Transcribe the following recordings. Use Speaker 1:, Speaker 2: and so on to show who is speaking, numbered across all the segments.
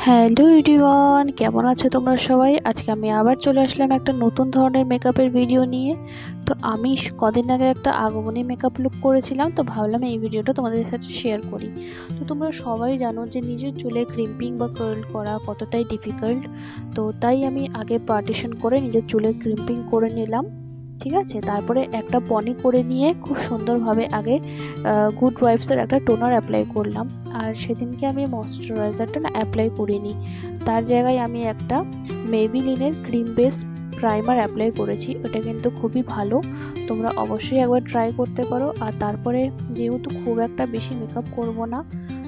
Speaker 1: Hello everyone, কেমন আছো তোমরা সবাই? আজকে আমি আবার চলে আসলাম একটা নতুন ধরনের মেকআপের ভিডিও নিয়ে। তো আমি কদিন আগে একটা আগমনী মেকআপ লুক করেছিলাম, তো ভাবলাম এই ভিডিওটা তোমাদের সাথে শেয়ার করি। তো তোমরা সবাই জানো যে নিজের চুলে ক্রিম্পিং বা কার্ল করা কতটাই ডিফিকাল্ট। তো তাই আমি আগে পার্টিশন করে নিজের চুলে ক্রিম্পিং করে নিলাম। ঠিক আছে, তারপরে একটা পনি করে নিয়ে খুব সুন্দরভাবে আগে গুড ওয়াইফসের একটা টোনার অ্যাপ্লাই করলাম। আর সেদিনকে আমি ময়শ্চারাইজারটা না অ্যাপ্লাই করিনি, তার জায়গায় আমি একটা মেবিলিনের ক্রিম বেস প্রাইমার অ্যাপ্লাই করেছি। ওটা কিন্তু খুবই ভালো, তোমরা অবশ্যই একবার ট্রাই করতে পারো। আর তারপরে যেহেতু খুব একটা বেশি মেকআপ করব না,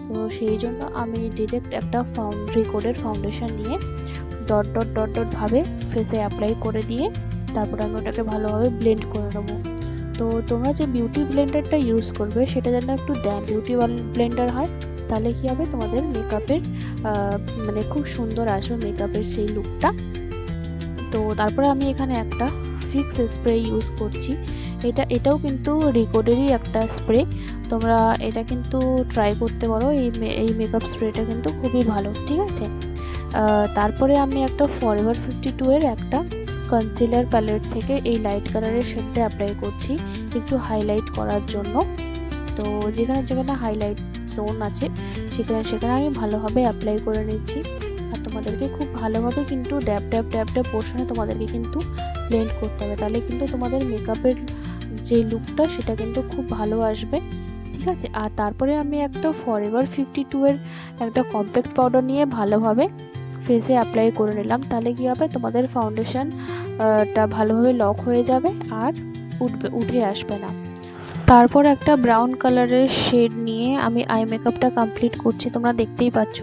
Speaker 1: তো সেই জন্য আমি ডিরেক্ট একটা রিকোডের ফাউন্ডেশন নিয়ে ডট ডট ডট ডট ভাবে ফেসে অ্যাপ্লাই করে দিয়ে তারপর আমি ওটাকে ভালোভাবে ব্লেন্ড করে নেবো। তো তোমরা যে বিউটি ব্লেন্ডারটা ইউজ করবে সেটা যেন একটু বিউটি ব্লেন্ডার হয়, তাহলে কি হবে তোমাদের মেকআপের মানে খুব সুন্দর আসবে মেকআপের সেই লুকটা। তো তারপরে আমি এখানে একটা ফিক্স স্প্রে ইউজ করছি। এটাও কিন্তু রিকোডেরই একটা স্প্রে, তোমরা এটা কিন্তু ট্রাই করতে পারো। এই মেকআপ স্প্রেটা কিন্তু খুবই ভালো, ঠিক আছে। তারপরে আমি একটা ফরএভার 52 এর একটা কনসিলার প্যালেট থেকে এই লাইট কালারের শেডটা অ্যাপ্লাই করছি একটু হাইলাইট করার জন্য। তো যেখানে যেখানে হাইলাইট জোন আছে সেখানে আমি ভালোভাবে অ্যাপ্লাই করে নিচ্ছি। আর তোমাদেরকে খুব ভালোভাবে কিন্তু ড্যাব ড্যাব ড্যাব ড্যাব পোর্শনে তোমাদেরকে কিন্তু ব্লেন্ড করতে হবে, তাহলে কিন্তু তোমাদের মেকআপের যে লুকটা সেটা কিন্তু খুব ভালো আসবে, ঠিক আছে। আর তারপরে আমি একটা ফরএভার 52 এর একটা কম্প্যাক্ট পাউডার নিয়ে ভালোভাবে ফেসে অ্যাপ্লাই করে নিলাম, তাহলে কি হবে তোমাদের ফাউন্ডেশনটা ভালোভাবে লক হয়ে যাবে আর উঠে আসবে না। তারপর একটা ব্রাউন কালারের শেড নিয়ে আমি আই মেকআপটা কমপ্লিট করছি, তোমরা দেখতেই পাচ্ছ।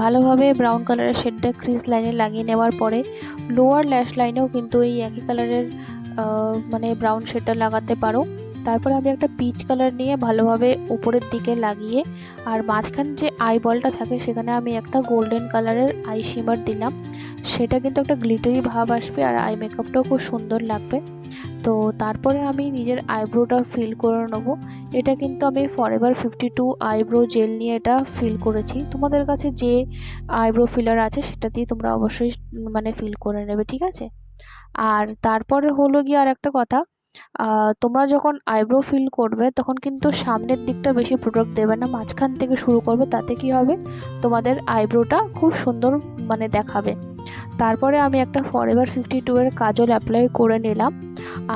Speaker 1: ভালোভাবে ব্রাউন কালারের শেডটা ক্রিজ লাইনে লাগিয়ে নেওয়ার পরে লোয়ার ল্যাশ লাইনেও কিন্তু এই একই কালারের মানে ব্রাউন শেডটা লাগাতে পারো। তারপরে আমি একটা পিচ কালার নিয়ে ভালোভাবে উপরের দিকে লাগিয়ে আর মাঝখানে যে আই বলটা থাকে সেখানে আমি একটা গোল্ডেন কালারের আই শিমার দিলাম, সেটা কিন্তু একটা গ্লিটারি ভাব আসবে আর আই মেকআপটাও খুব সুন্দর লাগবে। তো তারপরে আমি নিজের আইব্রোটা ফিল করে নেবো। এটা কিন্তু আমি ফরএভার 52 আইব্রো জেল নিয়ে এটা ফিল করেছি, তোমাদের কাছে যে আইব্রো ফিলার আছে সেটা দিয়ে তোমরা অবশ্যই মানে ফিল করে নেবে, ঠিক আছে। আর তারপরে হলো গিয়ে আর একটা কথা, তোমরা যখন আইব্রো ফিল করবে তখন কিন্তু সামনের দিকটা বেশি প্রোডাক্ট দেবে না, মাঝখান থেকে শুরু করবে, তাতে কি হবে তোমাদের আইব্রোটা খুব সুন্দর মানে দেখাবে। তারপরে আমি একটা ফরএভার 52 এর কাজল অ্যাপ্লাই করে নিলাম।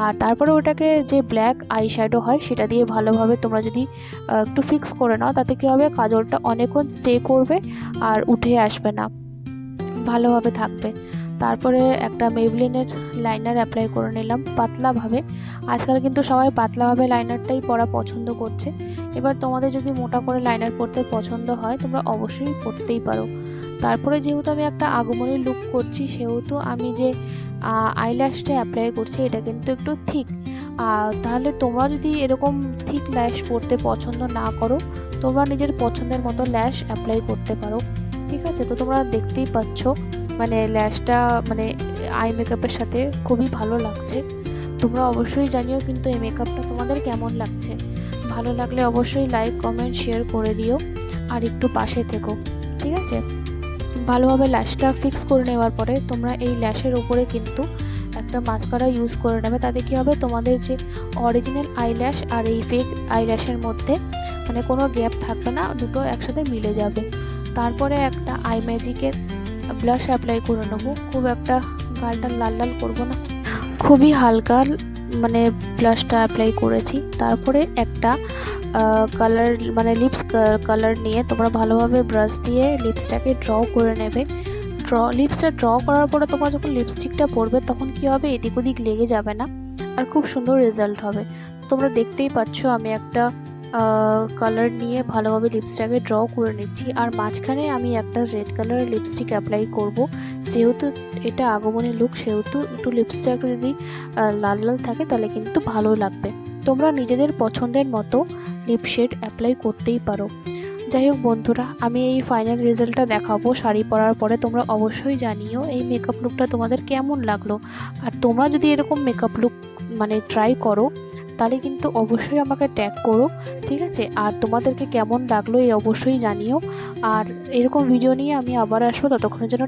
Speaker 1: আর তারপরে ওটাকে যে ব্ল্যাক আই শ্যাডো হয় সেটা দিয়ে ভালোভাবে তোমরা যদি একটু ফিক্স করে নাও, তাতে কী হবে কাজলটা অনেকক্ষণ স্টে করবে আর উঠে আসবে না, ভালোভাবে থাকবে। তারপরে একটা মেবলিনের লাইনার অ্যাপ্লাই করে নিলাম পাতলাভাবে। আজকাল কিন্তু সবাই পাতলাভাবে লাইনারটাই পরা পছন্দ করছে। এবার তোমাদের যদি মোটা করে লাইনার পরতে পছন্দ হয় তোমরা অবশ্যই পরতেই পারো। তারপরে যেহেতু আমি একটা আগমনী লুক করছি সেহেতু আমি যে আইল্যাশটা অ্যাপ্লাই করছি এটা কিন্তু একটু থিক। তাহলে তোমরা যদি এরকম থিক ল্যাশ পরতে পছন্দ না করো, তোমরা নিজের পছন্দের মতো ল্যাশ অ্যাপ্লাই করতে পারো, ঠিক আছে। তো তোমরা দেখতেই পাচ্ছ মানে ল্যাশটা মানে আই মেকআপের সাথে খুবই ভালো লাগছে। তোমরা অবশ্যই জানিও কিন্তু এই মেকআপটা তোমাদের কেমন লাগছে। ভালো লাগলে অবশ্যই লাইক কমেন্ট শেয়ার করে দিও আর একটু পাশে থেকো, ঠিক আছে। ভালোভাবে ল্যাশটা ফিক্স করে নেওয়ার পরে তোমরা এই ল্যাশের উপরে কিন্তু একটা মাস্কারা ইউজ করে নেবে, তাতে কী হবে তোমাদের যে অরিজিনাল আইল্যাশ আর এই ফেক আইল্যাশের মধ্যে মানে কোনো গ্যাপ থাকবে না, দুটো একসাথে মিলে যাবে। তারপরে একটা আই ম্যাজিকের ব্লাশ অ্যাপ্লাই করে নেবো, খুব একটা গালটা লাল লাল করবো না, খুবই হালকা মানে ব্লাশটা অ্যাপ্লাই করেছি। তারপরে একটা কালার মানে লিপস কালার নিয়ে তোমরা ভালোভাবে ব্রাশ দিয়ে লিপসটাকে ড্র করে নেবে। লিপসটা ড্র করার পরে তোমরা যখন লিপস্টিকটা পরবে তখন কি হবে এদিক ওদিক লেগে যাবে না আর খুব সুন্দর রেজাল্ট হবে। তোমরা দেখতেই পাচ্ছ আমি একটা কালার নিয়ে ভালোভাবে লিপসটাকে ড্র করে নিচ্ছি আর মাঝখানে আমি একটা রেড কালারের লিপস্টিক অ্যাপ্লাই করব। যেহেতু এটা আগমনী লুক সেহেতু একটু লিপস্টিকটা যদি লাল লাল থাকে তাহলে কিন্তু ভালো লাগবে। তোমরা নিজেদের পছন্দের মতো লিপ শেড অ্যাপ্লাই করতেই পারো। যাই হোক বন্ধুরা, আমি এই ফাইনাল রেজাল্টটা দেখাবো শাড়ি পরার পরে, তোমরা অবশ্যই জানিও এই মেকআপ লুকটা তোমাদের কেমন লাগলো। আর তোমরা যদি এরকম মেকআপ লুক মানে ট্রাই করো তাহলে কিন্তু অবশ্যই আমাকে ট্যাগ করো, ঠিক আছে? আর তোমাদেরকে কেমন লাগলো এই অবশ্যই জানিও। আর এরকম ভিডিও নিয়ে আমি আবার আসবো, ততক্ষণের জন্য